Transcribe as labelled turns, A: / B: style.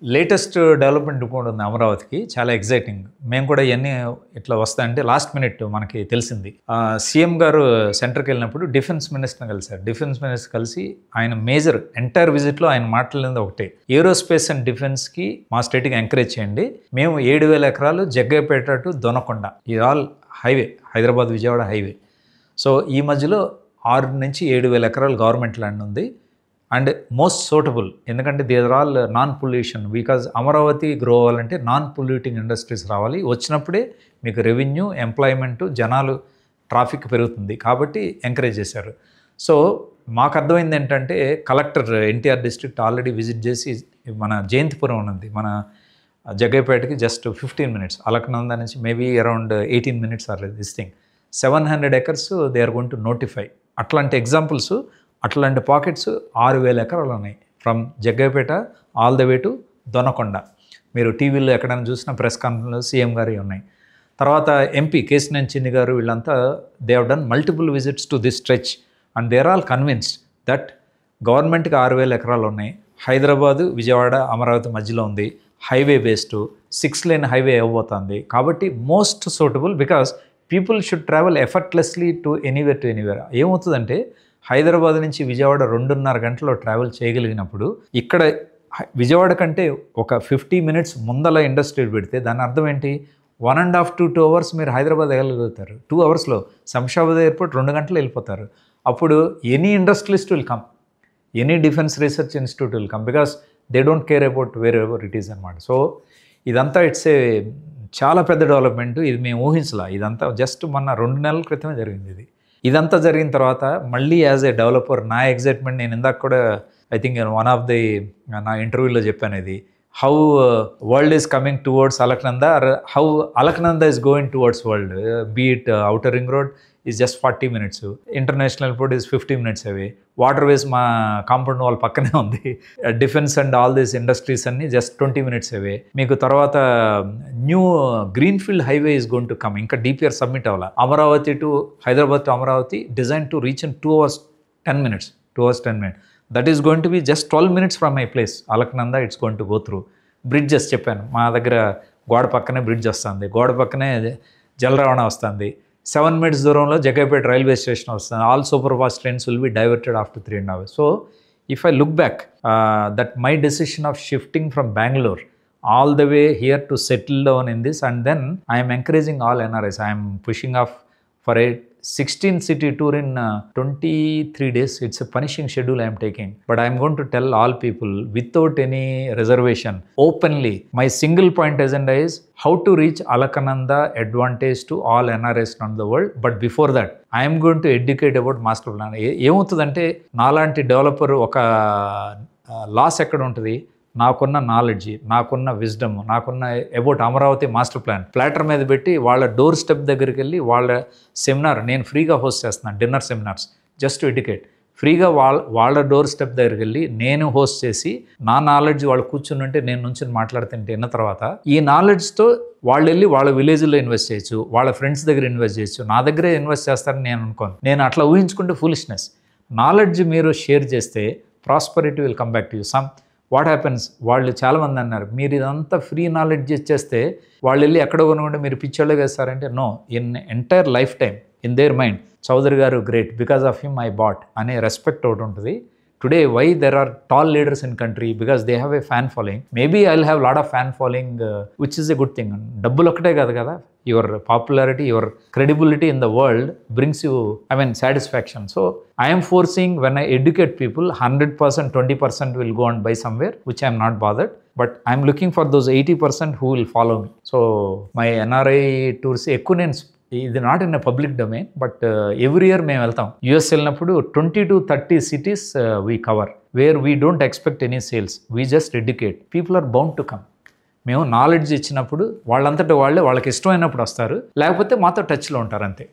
A: Latest development కూడా ఉంది అమరావతికి. చాలా ఎక్సైటింగ్. మేము కూడా ఇయన్నీ ఇట్లా వస్తాయంటే లాస్ట్ మినిట్ మనకి తెలిసింది. సీఎం గారు సెంటర్‌కెళ్ళినప్పుడు డిఫెన్స్ మినిస్టర్‌ని కలిసారు. డిఫెన్స్ మినిస్టర్ కలిసి ఆయన మేజర్ ఎంటైర్ విజిట్‌లో ఆయన మాట్లాడింది ఒకటే. ఏరోస్పేస్ అండ్ డిఫెన్స్‌కి మా స్టేట్‌కి ఎంకరేజ్ చేయండి. మేము 7,000 ఎకరాలు జగ్గయ్యపేట టు దొనకొండ. ఇది all highway. Hyderabad Vijayawada highway. So ఈ మధ్యలో 6,000-7,000 ఎకరాలు గవర్నమెంట్ ల్యాండ్ ఉంది. అండ్ మోస్ట్ సూటబుల్ ఎందుకంటే there all non pollution because Amaravati grow అవ్వాలంటే నాన్ పొల్యూటింగ్ ఇండస్ట్రీస్ రావాలి. వచ్చినప్పుడే మీకు రెవెన్యూ, ఎంప్లాయ్మెంట్, జనాలు, ట్రాఫిక్ పెరుగుతుంది. కాబట్టి ఎంకరేజ్ చేశారు. సో మాకు అర్థమైంది ఏంటంటే collector NTR district already visit చేసి మన జయంతిపురం ఉన్నది, మన జగ్గయ్యపేటకి జస్ట్ 15 minutes, అలకనంద నుంచి maybe around 18 minutes or this thing. 700 acres they are going to notify. అట్లాంటి ఎగ్జాంపుల్స్, అట్లాంటి పాకెట్స్ 6,000 ఎకరాలు ఉన్నాయి. From Jaggayyapeta all the way to Donakonda. మీరు టీవీలో ఎక్కడైనా చూసిన ప్రెస్ కాన్ఫరెన్స్లో సీఎం గారు ఉన్నాయి. తర్వాత ఎంపీ కేశినేని చిన్ని గారు వీళ్ళంతా they have done multiple visits to this stretch and they are all convinced that గవర్నమెంట్కి 6,000 ఎకరాలు ఉన్నాయి. హైదరాబాదు, విజయవాడ, అమరావతి మధ్యలో ఉంది. హైవే బేస్డ్ 6 lane హైవే అవ్వబోతుంది. కాబట్టి most suitable because people should travel effortlessly to anywhere. ఏమవుతుందంటే హైదరాబాద్ నుంచి విజయవాడ 2.5 గంటల్లో ట్రావెల్ చేయగలిగినప్పుడు ఇక్కడ విజయవాడ కంటే ఒక 50 minutes ముందల ఇండస్ట్రీ పెడితే దాని అర్థం ఏంటి? 1.5 to 2 hours మీరు హైదరాబాద్ వెళ్ళగలుగుతారు. 2 hours శంషాబాద్ ఎయిర్పోర్ట్ 2 గంటలు వెళ్ళిపోతారు. అప్పుడు any industrialist will come, any defence research institute will come because they don't care about where ever it is అనమాట. సో ఇదంతా ఇట్స్ ఏ చాలా పెద్ద డెవలప్మెంట్. ఇది మేము ఊహించలా. ఇదంతా జస్ట్ మొన్న 2 నెలల క్రితమే జరిగింది. ఇదంతా జరిగిన తర్వాత మళ్ళీ యాజ్ ఏ డెవలపర్ నా ఎగ్జైట్మెంట్, నేను ఇందాక కూడా I think one of the నా ఇంటర్వ్యూలో చెప్పాను ఇది, how world is coming towards Alakananda or how Alakananda is going towards world. Be it outer ring road is just 40 minutes, international airport is 50 minutes away, waterways మా compound wall పక్కనే ఉంది, defence and all these industries అన్ని just 20 minutes away. మీకు తర్వాత new greenfield highway is going to come. ఇంకా DPR submit అవ్వాలి. Amaravati to Hyderabad to Amaravati design to reach in 2 hours 10 minutes. That is going to be just 12 minutes from my place Alakananda. It's going to go through bridges. చెప్పాను మా దగ్గర గోడ పక్కనే bridge వస్తుంది, గోడ పక్కనే జల రవాణా వస్తుంది. 7 minutes దూరంలో జగ్గయ్యపేట రైల్వే స్టేషన్ వస్తుంది. All super fast trains will be diverted after 3.5 hours. So if I look back that my decision of shifting from Bengaluru all the way here to settle down in this, and then I am encouraging all NRIs. I am pushing off for a 16 city tour in 23 days. It's a punishing schedule I am taking, but I am going to tell all people without any reservation openly. My single point agenda is how to reach Alakananda advantage to all NRIs around the world. But before that I am going to educate about master plan. ఏమవుతుందంటే నాలాంటి developer ఒక loss ఎక్కడ ఉంటుంది? నాకున్న knowledge, నాకున్న wisdom, నాకున్న about Amaravati master plan platter మీద పెట్టి వాళ్ళ డోర్ స్టెప్ దగ్గరికి వెళ్ళి వాళ్ళ సెమినార్ నేను ఫ్రీగా హోస్ట్ చేస్తున్నాను. Dinner seminars just to educate. ఫ్రీగా వాళ్ళ డోర్ స్టెప్ దగ్గరికి వెళ్ళి నేను హోస్ట్ చేసి నా నాలెడ్జ్ వాళ్ళు కూర్చుని ఉంటే నేను నుంచి మాట్లాడుతుంటే విన్న తర్వాత ఈ నాలెడ్జ్తో వాళ్ళు వెళ్ళి వాళ్ళ విలేజ్లో ఇన్వెస్ట్ చేయొచ్చు, వాళ్ళ ఫ్రెండ్స్ దగ్గర ఇన్వెస్ట్ చేయొచ్చు. నా దగ్గరే ఇన్వెస్ట్ చేస్తారని నేను అనుకోను. నేను అట్లా ఊహించుకుంటే ఫూలిష్నెస్. నాలెడ్జ్ మీరు షేర్ చేస్తే prosperity will come back to you. What happens, వాళ్ళు చాలామంది అన్నారు మీరు ఇదంతా ఫ్రీ నాలెడ్జ్ ఇచ్చేస్తే వాళ్ళు వెళ్ళి ఎక్కడో కొనుక్కుంటే మీరు పిచ్చోళ్ళే వేస్తారంటే no, in entire life time in their mind Chowdary గారు great, because of him I bought అనే రెస్పెక్ట్ ఒకటి ఉంటుంది. Today why there are tall leaders in country because they have a fan following. Maybe I will have lot of fan following which is a good thing. డబ్బులు ఒకటే కాదు కదా, your popularity, your credibility in the world brings you, satisfaction. So I am foreseeing when I educate people 100%, 20% will go and buy somewhere, which I am not bothered, but I am looking for those 80% who will follow me. So my NRI tours ఎక్కువ నేను ఇది not in public domain, but every year మేము వెళ్తాం. US వెళ్ళినప్పుడు 20 to 30 cities we cover where we don't expect any sales, we just educate. People are bound to come. మేము knowledge ఇచ్చినప్పుడు వాళ్ళంతటా వాళ్ళకి ఇష్టమైనప్పుడు వస్తారు, లేకపోతే మాతో టచ్లో ఉంటారు అంతే.